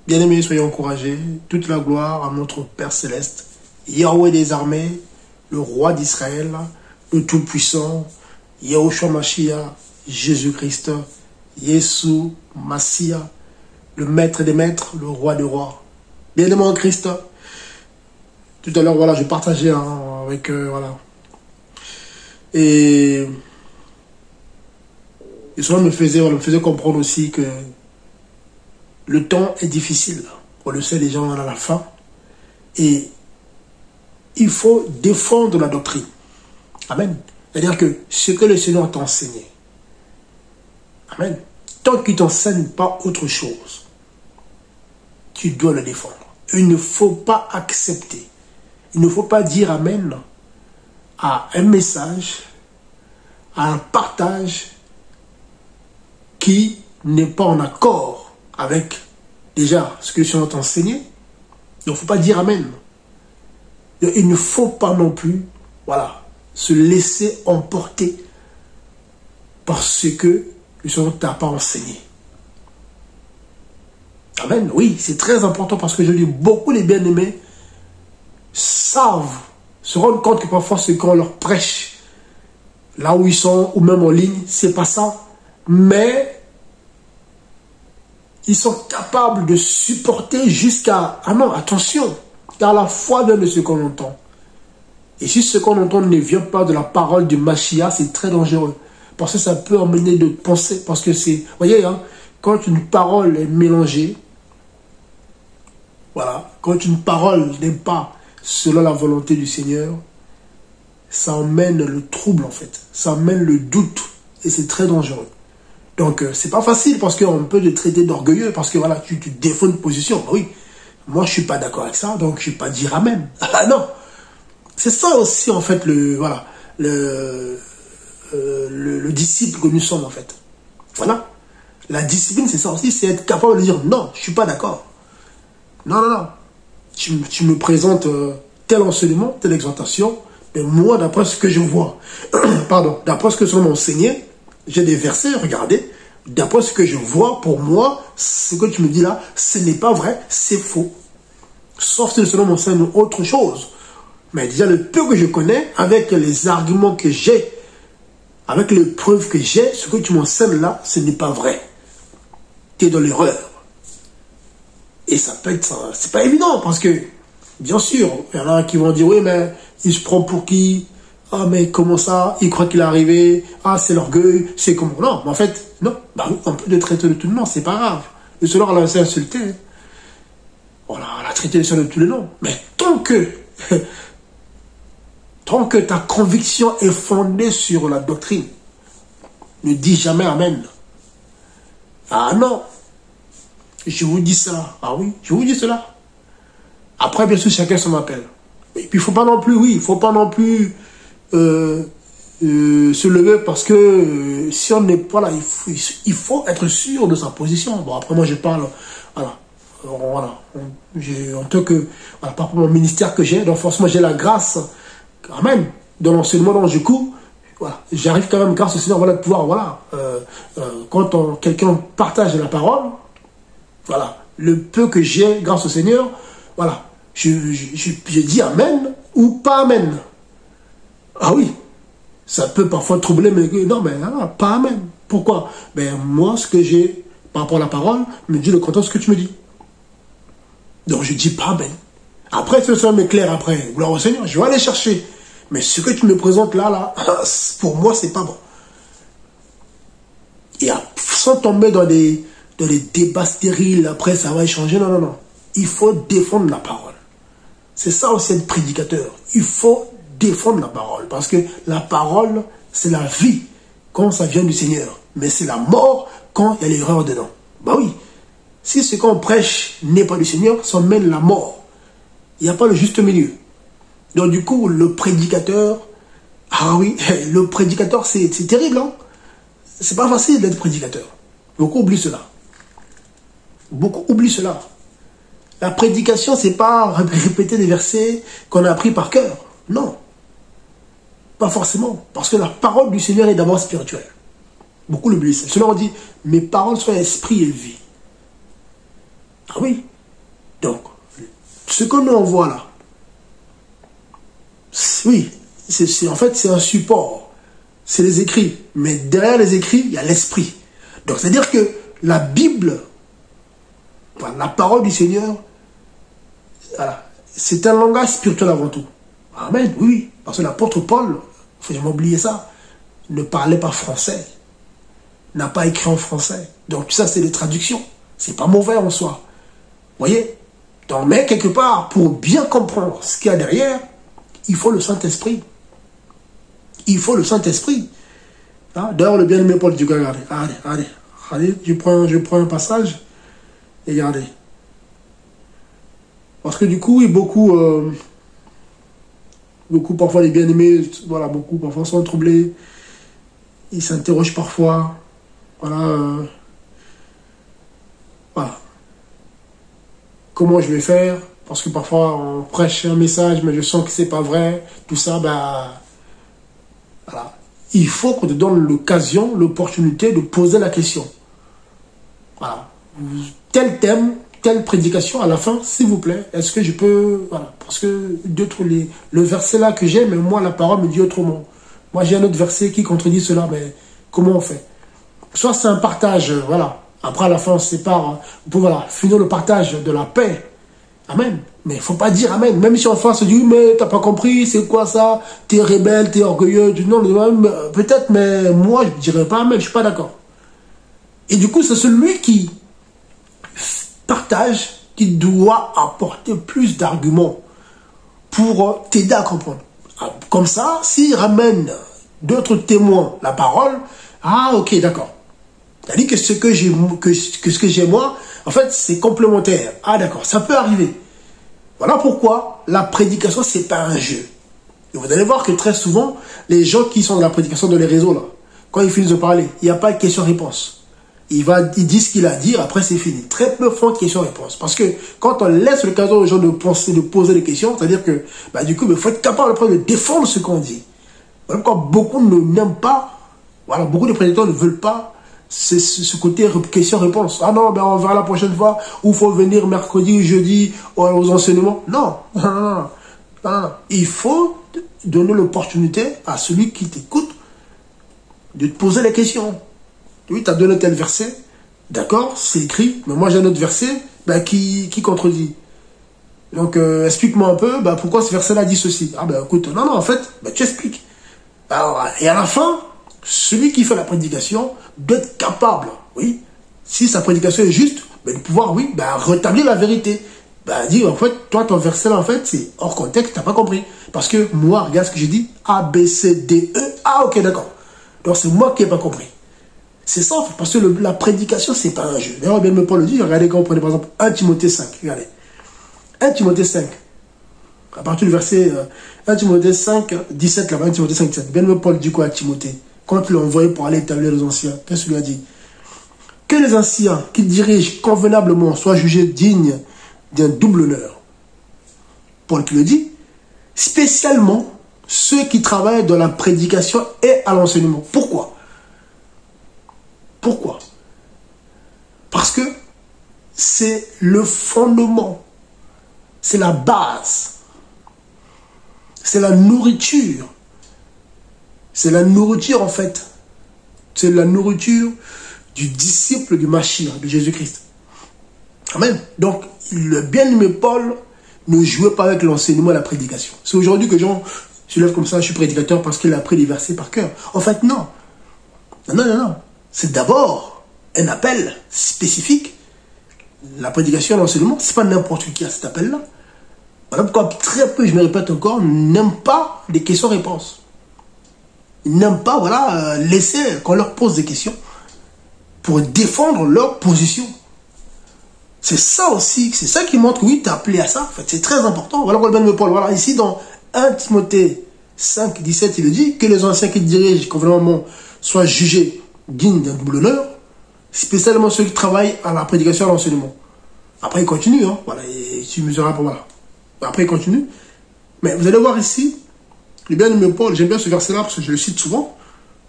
Bien-aimés, soyez encouragés. Toute la gloire à notre Père Céleste, Yahweh des armées, le roi d'Israël, le Tout-Puissant, Yahushua Mashiach, Jésus-Christ, Yeshua Mashiach, le Maître des Maîtres, le Roi des Rois. Bien-aimés en Christ. Tout à l'heure, voilà, je partageais avec, voilà. Et cela me faisait comprendre aussi que le temps est difficile. On le sait, les gens en ont la faim. Et il faut défendre la doctrine. Amen. C'est-à-dire que ce que le Seigneur t'a enseigné. Amen. Tant qu'il ne t'enseigne pas autre chose, tu dois le défendre. Il ne faut pas accepter. Il ne faut pas dire Amen à un message, à un partage qui n'est pas en accord avec déjà ce que le Seigneur t'a enseigné. Donc il ne faut pas dire Amen. Il ne faut pas non plus, voilà, se laisser emporter par ce que le Seigneur ne t'a pas enseigné. Amen. Oui, c'est très important parce que je dis, beaucoup les bien-aimés savent, se rendent compte que parfois ce qu'on leur prêche, là où ils sont, ou même en ligne, c'est pas ça. Mais ils sont capables de supporter jusqu'à... Ah non, attention, car la foi vient de ce qu'on entend. Et si ce qu'on entend ne vient pas de la parole du Mashiach, c'est très dangereux. Parce que ça peut emmener de penser. Parce que c'est... Vous voyez, hein, quand une parole est mélangée, voilà, quand une parole n'est pas selon la volonté du Seigneur, ça emmène le trouble en fait. Ça emmène le doute. Et c'est très dangereux. Donc, c'est pas facile parce qu'on peut te traiter d'orgueilleux. Parce que voilà, tu défends une position. Oui, moi je suis pas d'accord avec ça, donc je ne vais pas dire Amen. Ah non. C'est ça aussi en fait voilà, le disciple que nous sommes en fait. Voilà. La discipline c'est ça aussi, c'est être capable de dire non, je ne suis pas d'accord. Non, non, non. Tu me présentes tel enseignement, telle exhortation, mais moi d'après ce que je vois, pardon, d'après ce que l'on m'a enseigné, j'ai des versets, regardez, d'après ce que je vois, pour moi, ce que tu me dis là, ce n'est pas vrai, c'est faux. Sauf si le Seigneur m'enseigne autre chose. Mais déjà, le peu que je connais, avec les arguments que j'ai, avec les preuves que j'ai, ce que tu m'enseignes là, ce n'est pas vrai. Tu es dans l'erreur. Et ça peut être... C'est pas évident, parce que, bien sûr, il y en a qui vont dire, oui, mais il se prend pour qui? Ah, mais comment ça? Il croit qu'il est arrivé. Ah, c'est l'orgueil. C'est comment? Non, mais en fait, non. Bah oui, on peut le traiter de tout le nom, c'est pas grave. Le Seigneur l'a insulté. On l'a traité de tous les noms. Mais tant que ta conviction est fondée sur la doctrine, ne dis jamais Amen. Ah non. Je vous dis ça. Ah oui, je vous dis cela. Après, bien sûr, chacun son appel. Et puis, il ne faut pas non plus, oui, il ne faut pas non plus se lever parce que si on n'est pas là, il faut être sûr de sa position. Bon, après, moi, je parle, voilà. Voilà. En tant que, voilà, par rapport au ministère que j'ai, donc forcément, j'ai la grâce, amen, dans l'enseignement dont je cours. Voilà. J'arrive quand même, grâce au Seigneur, voilà, de pouvoir, voilà, quand quelqu'un partage la parole, voilà, le peu que j'ai grâce au Seigneur, voilà, je dis Amen ou pas Amen. Ah oui, ça peut parfois troubler, mais non, mais non, pas Amen. Pourquoi? Ben moi, ce que j'ai par rapport à la parole, me dit le contraire de ce que tu me dis. Donc je dis pas Amen. Après, ce sera m'éclaire après, gloire au Seigneur, je vais aller chercher. Mais ce que tu me présentes là, pour moi, c'est pas bon. Et sans tomber dans des débats stériles, après ça va échanger. Non, non, non. Il faut défendre la parole. C'est ça aussi être prédicateur. Il faut défendre la parole. Parce que la parole, c'est la vie quand ça vient du Seigneur. Mais c'est la mort quand il y a l'erreur dedans. Bah oui. Si ce qu'on prêche n'est pas du Seigneur, ça mène la mort. Il n'y a pas le juste milieu. Donc du coup, le prédicateur, ah oui, le prédicateur, c'est terrible, hein. C'est pas facile d'être prédicateur. Beaucoup oublient cela. Beaucoup oublient cela. La prédication, c'est pas répéter des versets qu'on a appris par cœur. Non. Pas forcément. Parce que la parole du Seigneur est d'abord spirituelle. Beaucoup l'oublient. Cela on dit, mes paroles sont esprit et vie. Ah oui. Donc, ce que nous envoie là, oui, en fait, c'est un support. C'est les écrits. Mais derrière les écrits, il y a l'esprit. Donc, c'est-à-dire que la Bible, la parole du Seigneur, voilà, c'est un langage spirituel avant tout. Amen, oui. Parce que l'apôtre Paul, faut jamais oublier ça, ne parlait pas français. N'a pas écrit en français. Donc, ça, c'est des traductions. C'est pas mauvais en soi. Vous voyez? Donc, mais quelque part, pour bien comprendre ce qu'il y a derrière, il faut le Saint-Esprit. Il faut le Saint-Esprit. Hein? D'ailleurs, le bien-aimé Paul dit, regardez, allez, je prends un passage, et regardez. Parce que du coup, oui, beaucoup parfois les bien-aimés, voilà, beaucoup parfois sont troublés. Ils s'interrogent parfois. Voilà. Voilà. Comment je vais faire? Parce que parfois on prêche un message, mais je sens que c'est pas vrai. Tout ça, bah, voilà. Il faut qu'on te donne l'occasion, l'opportunité de poser la question. Voilà. Tel thème, telle prédication, à la fin, s'il vous plaît, est-ce que je peux... Voilà. Parce que le verset là que j'ai, mais moi, la parole me dit autrement. Moi, j'ai un autre verset qui contredit cela, mais comment on fait? Soit c'est un partage, voilà. Après, à la fin, on se sépare. Vous pouvez, voilà, finir le partage de la paix. Amen. Mais il ne faut pas dire Amen. Même si en face, on se dit, mais t'as pas compris, c'est quoi ça? T'es rebelle, t'es orgueilleux. Non, peut-être, mais moi, je ne dirais pas Amen, je ne suis pas d'accord. Et du coup, c'est celui qui partage qui doit apporter plus d'arguments pour t'aider à comprendre. Comme ça, s'il ramène d'autres témoins la parole, ah, ok, d'accord. C'est-à-dire que ce que j'ai moi, en fait, c'est complémentaire. Ah, d'accord, ça peut arriver. Voilà pourquoi la prédication, c'est pas un jeu. Et vous allez voir que très souvent, les gens qui sont dans la prédication dans les réseaux, là, quand ils finissent de parler, il n'y a pas de question-réponse. Il dit ce qu'il a à dire, après c'est fini. Très peu font de questions-réponses. Parce que quand on laisse l'occasion aux gens de penser, de poser des questions, c'est-à-dire que, bah, du coup, il faut être capable après de défendre ce qu'on dit. Voilà pourquoi beaucoup n'aiment pas, voilà, beaucoup de prédicateurs ne veulent pas ce côté question-réponse. Ah non, ben on verra la prochaine fois, ou il faut venir mercredi ou jeudi aux enseignements. Non, non. Il faut donner l'opportunité à celui qui t'écoute de te poser les questions. Oui, tu as donné tel verset, d'accord, c'est écrit, mais moi j'ai un autre verset ben, qui contredit. Donc, explique-moi un peu pourquoi ce verset-là dit ceci. Ah ben écoute, non, en fait, tu expliques. Alors, et à la fin, celui qui fait la prédication doit être capable, oui, si sa prédication est juste, de pouvoir, oui, rétablir la vérité. Dire, en fait, toi, ton verset là, en fait, c'est hors contexte, tu n'as pas compris. Parce que moi, regarde ce que j'ai dit, A, B, C, D, E, ah, ok, d'accord. Donc, c'est moi qui n'ai pas compris. C'est ça, parce que la prédication, c'est pas un jeu. D'ailleurs, bien me Paul le dit, regardez quand on prenait par exemple 1 Timothée 5, regardez. 1 Timothée 5, à partir du verset 1 Timothée 5, 17, là-bas, 1 Timothée 5, 17. Bien me Paul dit quoi à Timothée? Quand il l'a envoyé pour aller établir les anciens, qu'est-ce qu'il lui a dit? Que les anciens qui dirigent convenablement soient jugés dignes d'un double honneur. Paul qui le dit, spécialement ceux qui travaillent dans la prédication et à l'enseignement. Pourquoi? Pourquoi? Parce que c'est le fondement, c'est la base, c'est la nourriture. C'est la nourriture en fait. C'est la nourriture du disciple du Mashiach, de Jésus-Christ. Amen. Donc, le bien-aimé Paul ne jouait pas avec l'enseignement et la prédication. C'est aujourd'hui que les gens se lèvent comme ça, je suis prédicateur parce qu'il a appris les versets par cœur. En fait, non. Non. C'est d'abord un appel spécifique. La prédication et l'enseignement, c'est pas n'importe qui a cet appel-là. Voilà pourquoi très peu, je me répète encore, n'aiment pas des questions-réponses. Ils n'aiment pas, voilà, laisser qu'on leur pose des questions pour défendre leur position. C'est ça aussi, c'est ça qui montre que oui, tu es appelé à ça. En fait, c'est très important. Voilà pourquoi le bien de Paul. Voilà, ici dans 1 Timothée 5, 17, il dit que les anciens qui dirigent convenablement soient jugés dignes d'un double honneur, spécialement ceux qui travaillent à la prédication et à l'enseignement. Après, il continue, hein, voilà, et tu mesureras pour voilà. Après, il continue. Mais vous allez voir ici, le bien-aimé Paul, j'aime bien ce verset-là parce que je le cite souvent.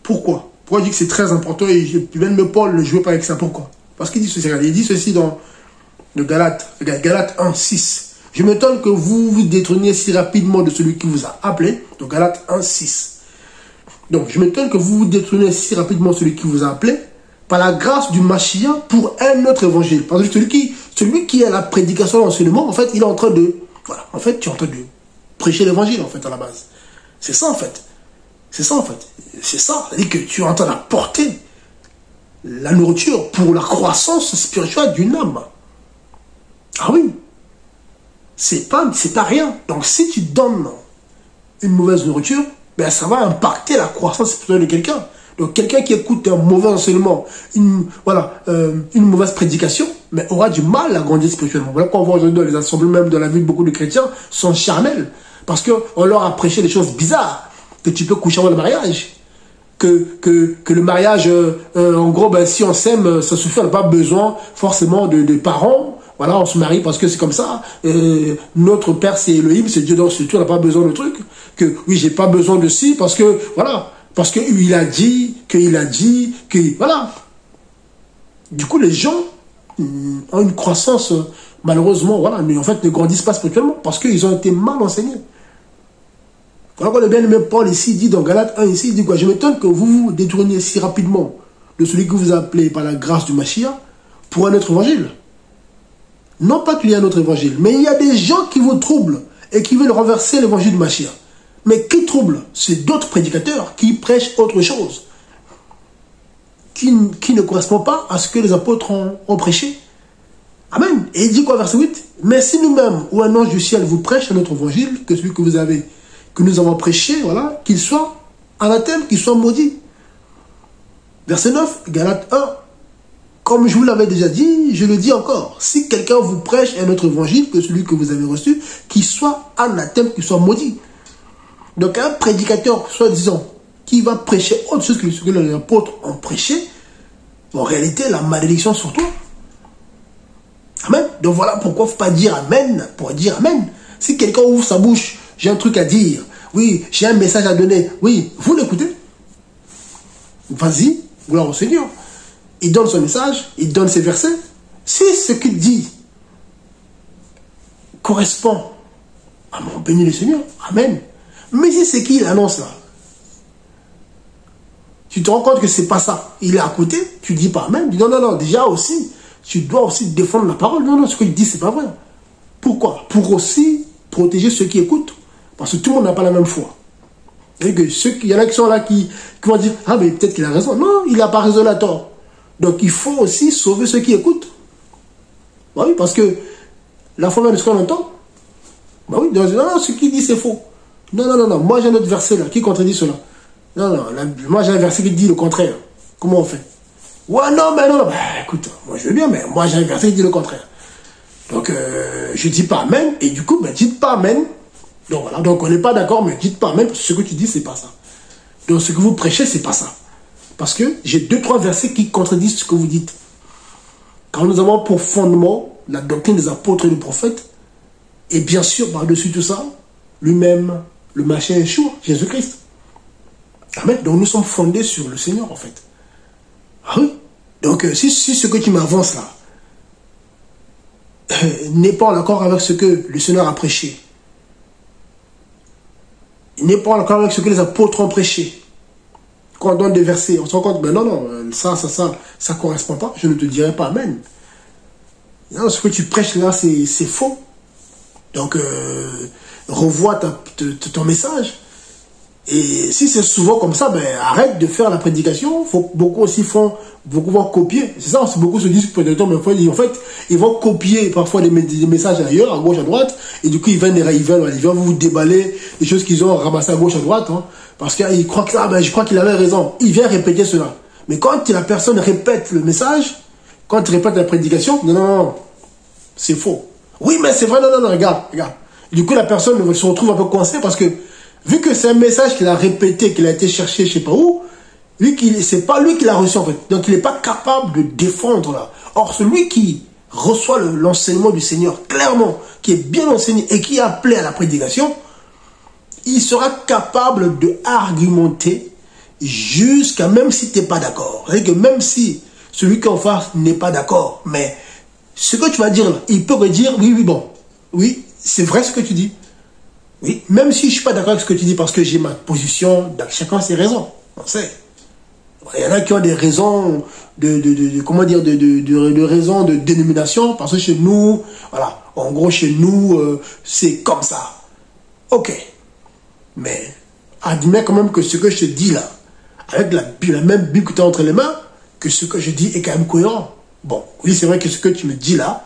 Pourquoi? Pourquoi je dis que c'est très important et le bien-aimé Paul ne jouait pas avec ça? Pourquoi? Parce qu'il dit ceci, il dit ceci dans de Galates, regarde, Galates 1, 6. Je m'étonne que vous vous détourniez si rapidement de celui qui vous a appelé. Donc Galates 1, 6. Donc je m'étonne que vous vous détourniez si rapidement de celui qui vous a appelé par la grâce du Mashiach pour un autre évangile. Parce que celui qui a la prédication, l'enseignement, en fait, il est en train de... Voilà, en fait, tu es en train de prêcher l'évangile, en fait, à la base. C'est ça, en fait. C'est ça, en fait. C'est ça. C'est-à-dire que tu es en train d'apporter la nourriture pour la croissance spirituelle d'une âme. Ah oui. C'est pas rien. Donc, si tu donnes une mauvaise nourriture, ben, ça va impacter la croissance spirituelle de quelqu'un. Donc, quelqu'un qui écoute un mauvais enseignement, une mauvaise prédication, mais aura du mal à grandir spirituellement. Voilà qu'on voit aujourd'hui dans les assemblées, même dans la vie de beaucoup de chrétiens, sont charnels. Parce qu'on leur a prêché des choses bizarres. Que tu peux coucher avant le mariage. Que le mariage, en gros, ben, si on s'aime, ça suffit, on n'a pas besoin forcément de parents. Voilà, on se marie parce que c'est comme ça. Notre Père, c'est Elohim, c'est Dieu dans ce truc, on n'a pas besoin de trucs. Que oui, j'ai pas besoin de ci parce que, voilà, parce qu'il a dit, voilà. Du coup, les gens ont une croissance, malheureusement, voilà, mais en fait, ne grandissent pas spirituellement parce qu'ils ont été mal enseignés. Voilà quoi, le bien-aimé Paul ici dit dans Galates 1, ici, il dit quoi? Je m'étonne que vous vous détourniez si rapidement de celui que vous appelez par la grâce du Mashiach pour un autre évangile. Non pas qu'il y ait un autre évangile, mais il y a des gens qui vous troublent et qui veulent renverser l'évangile du Mashiach. Mais qui trouble? C'est d'autres prédicateurs qui prêchent autre chose, qui ne correspond pas à ce que les apôtres ont prêché. Amen. Et il dit quoi, verset 8? Mais si nous-mêmes ou un ange du ciel vous prêche un autre évangile que celui que nous avons prêché, voilà, qu'il soit anathème, qu'il soit maudit. Verset 9, Galates 1. Comme je vous l'avais déjà dit, je le dis encore. Si quelqu'un vous prêche un autre évangile que celui que vous avez reçu, qu'il soit anathème, qu'il soit maudit. Donc un prédicateur, soi-disant, qui va prêcher autre chose que ce que les apôtres ont prêché, en réalité, la malédiction sur toi. Amen. Donc voilà pourquoi il ne faut pas dire Amen pour dire Amen. Si quelqu'un ouvre sa bouche, j'ai un truc à dire, oui, j'ai un message à donner, oui, vous l'écoutez. Vas-y, gloire au Seigneur. Il donne son message, il donne ses versets. Si ce qu'il dit correspond à mon béni le Seigneur, Amen. Mais si c'est qu'il annonce là, tu te rends compte que c'est pas ça. Il est à côté, tu dis pas Amen. Tu dis non, déjà aussi, tu dois aussi défendre la parole. Non, ce qu'il dit, c'est pas vrai. Pourquoi? Pour aussi protéger ceux qui écoutent. Parce que tout le monde n'a pas la même foi. Et que il y en a qui sont là qui vont dire, ah mais peut-être qu'il a raison. Non, il n'a pas raison à tort. Donc il faut aussi sauver ceux qui écoutent. Bah oui, parce que la foi même de ce qu'on entend. Bah oui, non, ce qu'il dit c'est faux. Non, moi j'ai un autre verset là qui contredit cela. Non, moi j'ai un verset qui dit le contraire. Comment on fait? Ouais, non, bah, écoute, moi je veux bien, mais moi j'ai un verset qui dit le contraire. Donc je dis pas Amen, et du coup, dites pas Amen. Donc voilà, donc on n'est pas d'accord, mais dites pas Amen, parce que ce que tu dis, c'est pas ça. Donc ce que vous prêchez, c'est pas ça. Parce que j'ai 2-3 versets qui contredisent ce que vous dites. Quand nous avons pour fondement la doctrine des apôtres et des prophètes, et bien sûr, par-dessus tout ça, lui-même, le Mashiach Yeshua, Jésus-Christ. Amen. Donc nous sommes fondés sur le Seigneur, en fait. Ah oui. Donc si ce que tu m'avances là n'est pas en accord avec ce que le Seigneur a prêché, n'est pas en accord avec ce que les apôtres ont prêché, quand on donne des versets, on se rend compte, non, ça ne correspond pas, je ne te dirai pas Amen. Non, ce que tu prêches là, c'est faux. Donc, revois ton message. Et si c'est souvent comme ça, arrête de faire la prédication. Beaucoup vont copier. C'est ça, beaucoup se disent prédicateurs, mais en fait, ils vont copier parfois des messages ailleurs, à gauche, à droite, et du coup, ils viennent vous déballer des choses qu'ils ont ramassées à gauche, à droite, hein, parce qu'ils croient que je crois qu'il avait raison. Il vient répéter cela. Mais quand la personne répète le message, quand il répète la prédication, non, c'est faux. Oui, mais c'est vrai, non, regarde. Du coup, la personne se retrouve un peu coincée parce que, vu que c'est un message qu'il a répété, qu'il a été cherché, je ne sais pas où, c'est pas lui qui l'a reçu en fait. Donc il n'est pas capable de défendre là. Or, celui qui reçoit l'enseignement du Seigneur clairement, qui est bien enseigné et qui est appelé à la prédication, il sera capable de argumenter jusqu'à même si tu n'es pas d'accord. C'est-à-dire que même si celui qui est en face n'est pas d'accord, mais ce que tu vas dire là, il peut redire, oui, oui, bon, oui, c'est vrai ce que tu dis. Oui, même si je ne suis pas d'accord avec ce que tu dis parce que j'ai ma position, chacun a ses raisons, on sait. Il y en a qui ont des raisons comment dire, de raisons de dénomination, parce que chez nous, voilà, en gros, chez nous, c'est comme ça. Ok. Mais, admets quand même que ce que je te dis là, avec la même Bible que tu as entre les mains, que ce que je dis est quand même cohérent. Bon, oui, c'est vrai que ce que tu me dis là,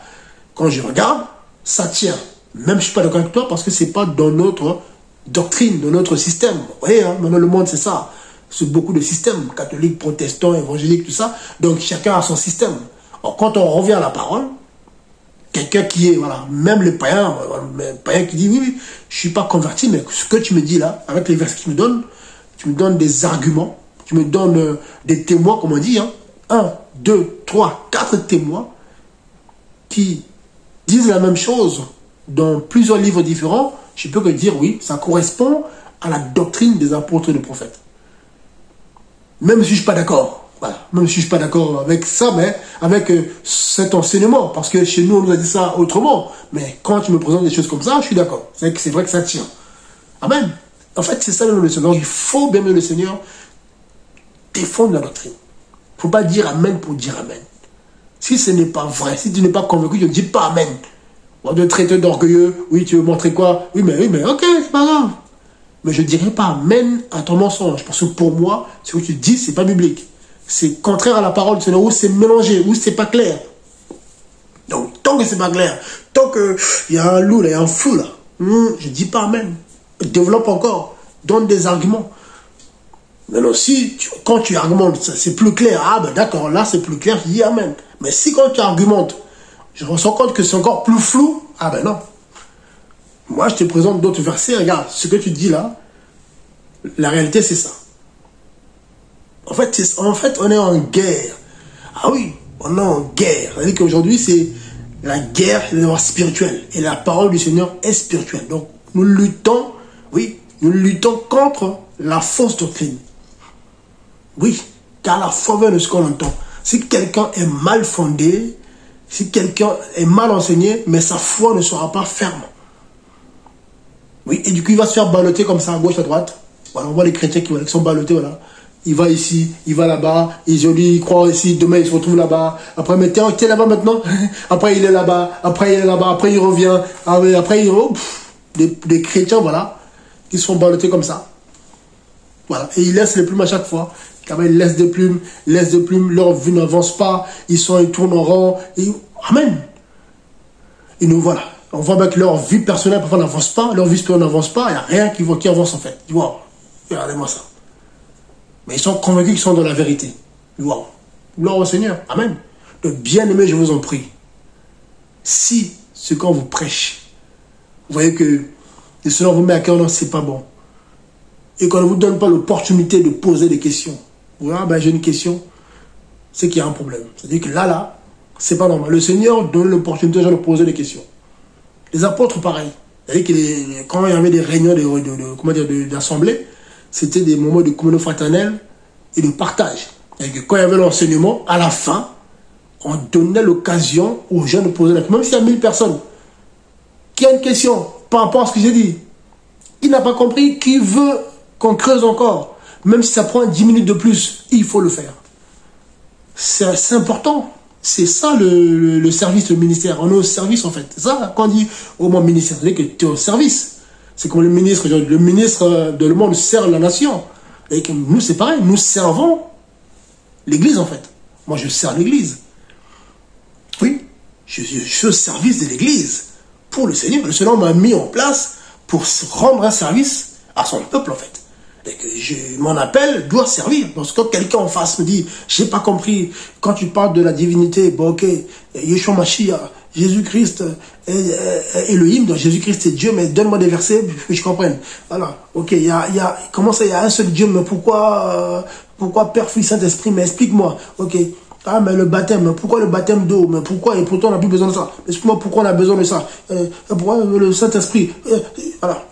quand je regarde, ça tient. Même je ne suis pas d'accord avec toi parce que ce n'est pas dans notre doctrine, dans notre système. Vous voyez, hein, maintenant le monde, c'est ça. C'est beaucoup de systèmes, catholiques, protestants, évangéliques, tout ça. Donc chacun a son système. Or, quand on revient à la parole, quelqu'un qui est, voilà, même le païen qui dit, oui, oui, je ne suis pas converti, mais ce que tu me dis là, avec les versets que tu me donnes des arguments, tu me donnes des témoins, comme on dit, hein, 1, 2, 3, 4 témoins qui disent la même chose dans plusieurs livres différents, je peux que dire, oui, ça correspond à la doctrine des apôtres et des prophètes. Même si je ne suis pas d'accord. Voilà. Même si je ne suis pas d'accord avec ça, mais avec cet enseignement. Parce que chez nous, on nous a dit ça autrement. Mais quand tu me présentes des choses comme ça, je suis d'accord. C'est vrai que ça tient. Amen. En fait, c'est ça le Seigneur. Donc, il faut bien aimer le Seigneur, défendre la doctrine. Il ne faut pas dire Amen pour dire Amen. Si ce n'est pas vrai, si tu n'es pas convaincu, tu ne dis pas Amen. On va te traiter d'orgueilleux. Oui, tu veux montrer quoi? Oui, mais ok, c'est pas grave. Mais je ne dirais pas Amen à ton mensonge. Parce que pour moi, ce que tu dis, ce n'est pas biblique. C'est contraire à la parole du Seigneur, ou c'est mélangé, ou c'est pas clair. Donc, tant que c'est pas clair, tant qu'il y a un loup, il y a un flou là, je ne dis pas Amen. Développe encore, donne des arguments. Maintenant, si, quand tu argumentes, c'est plus clair, ah ben d'accord, là c'est plus clair, je dis Amen. Mais si quand tu argumentes, je me rends compte que c'est encore plus flou, ah ben non. Moi, je te présente d'autres versets. Regarde, ce que tu dis là, la réalité, c'est ça. En fait, on est en guerre. Ah oui, on est en guerre. C'est-à-dire qu'aujourd'hui, c'est la guerre spirituelle. Et la parole du Seigneur est spirituelle. Donc, nous luttons, oui, nous luttons contre la fausse doctrine. Oui, car la foi vient de ce qu'on entend. Si quelqu'un est mal fondé, si quelqu'un est mal enseigné, mais sa foi ne sera pas ferme. Oui, et du coup, il va se faire balloter comme ça, à gauche, à droite. Voilà, on voit les chrétiens qui sont ballottés, voilà. Il va ici, il va là-bas, il croit ici, demain il se retrouve là-bas. Après, mais t'es là-bas maintenant. Après, il est là-bas, après, il est là-bas, après, il revient. Après, des chrétiens, voilà, qui sont ballottés comme ça. Voilà, et ils laissent les plumes à chaque fois. Quand même, ils laissent des plumes, leur vie n'avance pas, ils tournent en rond. Amen. Et nous, voilà. On voit bien que leur vie personnelle, parfois, n'avance pas, leur vie spirituelle n'avance pas, il n'y a rien qui avance en fait. Wow, regardez-moi ça. Mais ils sont convaincus qu'ils sont dans la vérité. Wow. Gloire au Seigneur. Amen. De bien-aimé, je vous en prie. Si ce qu'on vous prêche, vous voyez que le Seigneur vous met à cœur, non, c'est pas bon. Et qu'on ne vous donne pas l'opportunité de poser des questions. Voilà, ben j'ai une question, c'est qu'il y a un problème. C'est-à-dire que là, c'est pas normal. Le Seigneur donne l'opportunité aux gens de poser des questions. Les apôtres, pareil. C'est-à-dire que quand il y avait des réunions d'assemblée, c'était des moments de communion fraternelle et de partage. C'est-à-dire que quand il y avait l'enseignement, à la fin, on donnait l'occasion aux gens de poser la question. Même s'il y a 1000 personnes qui ont une question par rapport à ce que j'ai dit, qui n'a pas compris, qui veut qu'on creuse encore, même si ça prend 10 minutes de plus, il faut le faire. C'est important. C'est ça le service, le ministère. On est au service en fait. C'est ça, quand on dit au moins ministère, c'est-à-dire que tu es au service. C'est comme le ministre de le monde sert la nation. Et que nous, c'est pareil, nous servons l'église en fait. Moi, je sers l'église. Oui, je suis au service de l'église pour le Seigneur. Le Seigneur m'a mis en place pour rendre un service à son peuple en fait. Et que mon appel doit servir. Parce que quand quelqu'un en face me dit, j'ai pas compris, quand tu parles de la divinité, bon ok, Yeshua Mashiach, Jésus-Christ, Elohim, donc Jésus-Christ est Dieu, mais donne-moi des versets que je comprenne. Voilà, ok, comment ça, il y a un seul Dieu, mais pourquoi Père, Fils, Saint-Esprit, mais explique-moi, ok. Ah, mais le baptême, pourquoi le baptême d'eau? Mais pourquoi? Et pourtant on n'a plus besoin de ça. Explique-moi pourquoi on a besoin de ça. Pourquoi le Saint-Esprit? Voilà.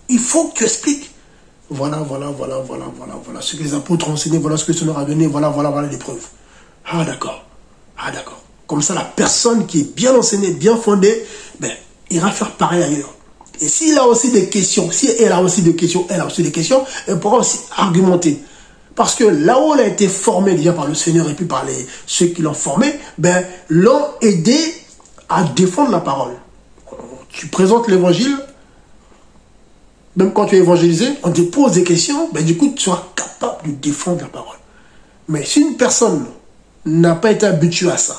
Il faut que tu expliques. Voilà ce que les apôtres ont enseigné, voilà ce que le Seigneur a donné, voilà les preuves. Ah d'accord, Comme ça, la personne qui est bien enseignée, bien fondée, ben, ira faire pareil ailleurs. Et s'il a aussi des questions, si elle a aussi des questions, elle pourra aussi argumenter. Parce que là où elle a été formée déjà par le Seigneur et puis par ceux qui l'ont formée, ben, l'ont aidé à défendre la parole. Tu présentes l'évangile, même quand tu es évangélisé, on te pose des questions, ben, du coup, tu seras capable de défendre la parole. Mais si une personne n'a pas été habituée à ça,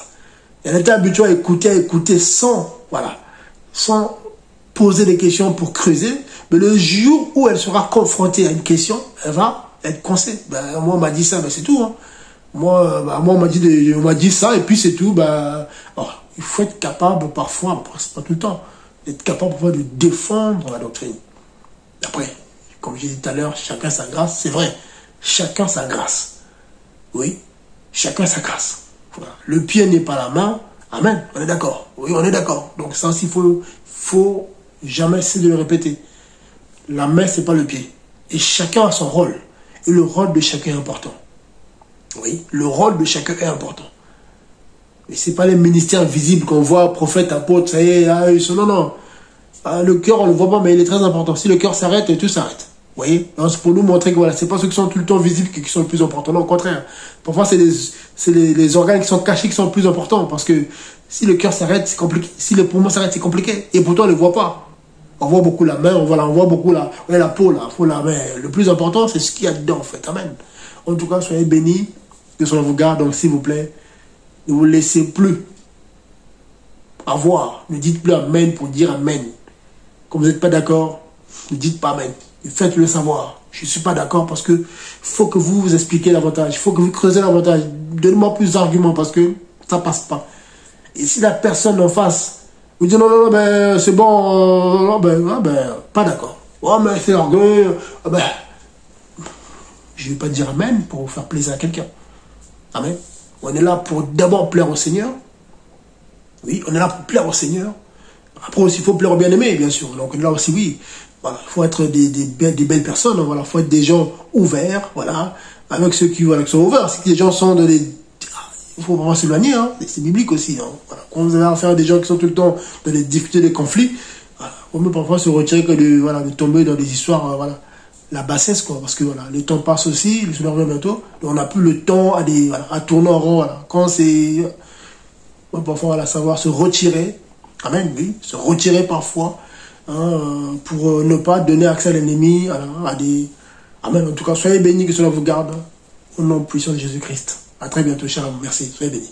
elle a été habituée à écouter sans, voilà, sans poser des questions pour creuser, mais le jour où elle sera confrontée à une question, elle va être coincée. Ben, moi, on m'a dit ça, ben, c'est tout. Hein. Moi, on m'a dit ça, et puis c'est tout. Ben, oh, il faut être capable parfois, c'est pas tout le temps, d'être capable parfois de défendre la doctrine. Après, comme j'ai dit tout à l'heure, chacun sa grâce, c'est vrai. Chacun sa grâce. Oui, chacun sa grâce. Voilà. Le pied n'est pas la main. Amen, on est d'accord. Oui, on est d'accord. Donc ça aussi, il faut jamais essayer de le répéter. La main, c'est pas le pied. Et chacun a son rôle. Et le rôle de chacun est important. Oui, le rôle de chacun est important. Et ce n'est pas les ministères visibles qu'on voit, prophète, apôtre, ça y est, ils sont... Non. Le cœur, on ne le voit pas, mais il est très important. Si le cœur s'arrête, tout s'arrête. Vous voyez? C'est pour nous montrer que voilà, ce n'est pas ceux qui sont tout le temps visibles qui sont le plus importants. Non, au contraire. Parfois, c'est les organes qui sont cachés qui sont le plus importants. Parce que si le cœur s'arrête, c'est compliqué. Si le poumon s'arrête, c'est compliqué. Et pourtant, on ne le voit pas. On voit beaucoup la main, on voit beaucoup la peau, la main. Le plus important, c'est ce qu'il y a dedans, en fait. Amen. En tout cas, soyez bénis. Que cela vous garde. Donc, s'il vous plaît, ne vous laissez plus avoir. Ne dites plus Amen pour dire Amen. Quand vous n'êtes pas d'accord, ne dites pas Amen. Faites-le savoir. Je ne suis pas d'accord parce que faut que vous vous expliquiez davantage. Il faut que vous creusez davantage. Donnez-moi plus d'arguments parce que ça ne passe pas. Et si la personne en face vous dit non, ben, c'est bon, pas d'accord. Oh, mais c'est orgueil. Ben, je ne vais pas dire Amen pour faire plaisir à quelqu'un. Amen. On est là pour d'abord plaire au Seigneur. Oui, on est là pour plaire au Seigneur. Après aussi, il faut plaire au bien-aimé, bien sûr. Donc là aussi, oui. Voilà, il faut être des belles personnes. Voilà, il faut être des gens ouverts. Voilà, avec ceux qui sont ouverts. Si les gens sont dans des... Il faut vraiment s'éloigner. Hein. C'est biblique aussi. Hein. Voilà. Quand vous avez affaire à des gens qui sont tout le temps dans des difficultés, des conflits, voilà, on peut parfois se retirer que de tomber dans des histoires... voilà. La bassesse, quoi, parce que voilà, le temps passe aussi, le Seigneur revient bientôt, donc on n'a plus le temps à tourner en rond, voilà. Quand c'est, parfois, voilà, savoir se retirer, amen, oui, se retirer parfois, hein, pour ne pas donner accès à l'ennemi, à des, amen, en tout cas, soyez bénis, que cela vous garde, au nom puissant de Jésus-Christ. À très bientôt, shalom, merci, soyez bénis.